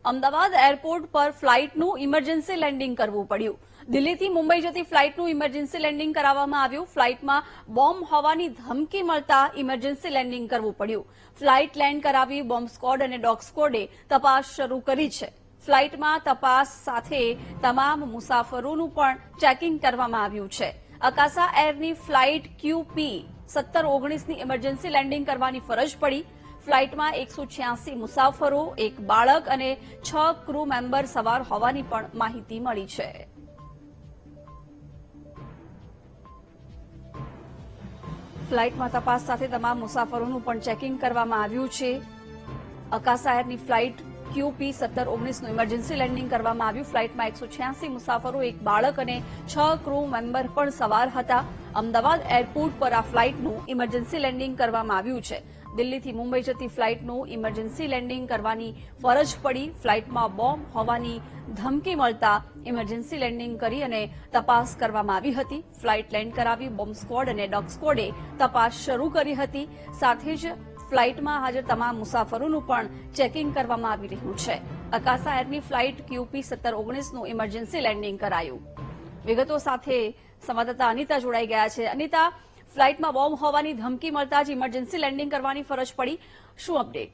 Ahmedabad airport પર ફ્લાઇટનું emergency landing કરવું પડ્યું. દિલ્હીથી મુંબઈ જતી ફ્લાઇટનું ઇમરજન્સી લેન્ડિંગ કરાવવામાં આવ્યું. ફ્લાઇટમાં બોમ્બ હોવાની ધમકી મળતા ઇમરજન્સી લેન્ડિંગ કરવું પડ્યું. ફ્લાઇટ લેન્ડ કરાવી બોમ્બ સ્ક્વોડ અને ડોગ સ્ક્વોડે તપાસ શરૂ કરી છે. ફ્લાઇટમાં તપાસ સાથે તમામ મુસાફરોનું પણ ચેકિંગ કરવામાં આવ્યું છે. અકાસા એરની ફ્લાઇટ QP 1719ની ઇમરજન્સી લેન્ડિંગ કરવાની ફરજ પડી. ફ્લાઇટમાં 186 મુસાફરો, એક બાળક અને 6 ક્રૂ મેમ્બર સવાર હોવાની પણ માહિતી મળી છે. ફ્લાઇટમાં તપાસ સાથે તમામ મુસાફરોનું પણ ચેકિંગ કરવામાં આવ્યું છે. અકાસા એરની ફ્લાઇટ QP 1719નું ઇમરજન્સી લેન્ડિંગ કરવામાં આવ્યું. ફ્લાઇટમાં 186 મુસાફરો, એક બાળક અને 6 ક્રૂ મેમ્બર પણ સવાર હતા. અમદાવાદ એરપોર્ટ પર આ ફ્લાઇટનું ઇમરજન્સી લેન્ડિંગ કરવામાં આવ્યું છે. દિલ્હીથી મુંબઈ જતી ફ્લાઇટનું ઇમરજન્સી લેન્ડિંગ કરવાની ફરજ પડી. ફ્લાઇટમાં બોમ્બ હોવાની ધમકી મળતા ઇમરજન્સી લેન્ડિંગ કરી અને તપાસ કરવામાં આવી હતી. ફ્લાઇટ લેન્ડ કરાવી બોમ્બ સ્ક્વોડ અને ડોગ સ્ક્વોડે તપાસ શરૂ કરી હતી. સાથે જ ફ્લાઇટમાં હાજર તમામ મુસાફરોનું પણ ચેકિંગ કરવામાં આવી રહ્યું છે. અકાસા એરની ફ્લાઇટ QP 1719નું ઇમરજન્સી લેન્ડિંગ કરાયું. વિગતો સાથે સંવાદદાતા અનિતા જોડાઈ ગયા છે. અનિતા, ફ્લાઇટમાં બોમ્બ હોવાની ધમકી મળતા જ ઇમરજન્સી લેન્ડિંગ કરવાની ફરજ પડી, શું અપડેટ?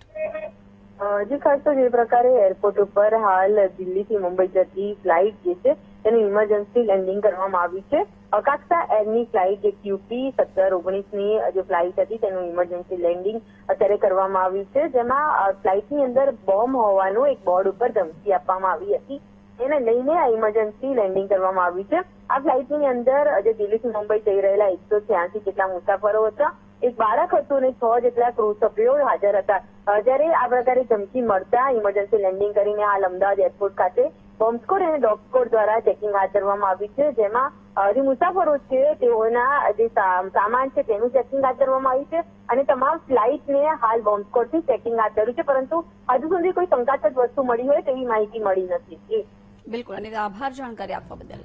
જી ખાસ તો જે પ્રકારે એરપોર્ટ ઉપર હાલ દિલ્હીથી મુંબઈ જતી ફ્લાઇટ જે છે તેનું ઇમરજન્સી લેન્ડિંગ કરવામાં આવ્યું છે. અકાસા એરની ફ્લાઇટ જે QP 1719ની જે ફ્લાઇટ હતી તેનું ઇમરજન્સી લેન્ડિંગ અત્યારે કરવામાં આવ્યું છે, જેમાં ફ્લાઇટની અંદર બોમ્બ હોવાનું એક બોર્ડ ઉપર ધમકી આપવામાં આવી હતી. એને લઈને આ ઇમરજન્સી લેન્ડિંગ કરવામાં આવ્યું છે. આ ફ્લાઇટની અંદર જે દિલ્હીથી મુંબઈ જઈ રહેલા 186 જેટલા મુસાફરો હતા, એક બાળક હતું અને 6 જેટલા ક્રૂ સભ્યો હાજર હતા. જ્યારે આ પ્રકારે ધમકી મળતા ઇમરજન્સી લેન્ડિંગ કરીને હાલ અમદાવાદ એરપોર્ટ ખાતે બોમ્બ સ્ક્વોડ અને ડોગ સ્ક્વોડ દ્વારા ચેકિંગ હાથ ધરવામાં આવ્યું છે, જેમાં જે મુસાફરો છે તેઓના જે સામાન છે તેનું ચેકિંગ હાથ ધરવામાં આવ્યું છે અને તમામ ફ્લાઇટને હાલ બોમ્બ સ્ક્વોડથી ચેકિંગ હાથ ધર્યું છે, પરંતુ હજુ સુધી કોઈ શંકાસ્પદ વસ્તુ મળી હોય તેવી માહિતી મળી નથી. બિલકુલ, અને આભાર જાણકારી આપવા બદલ.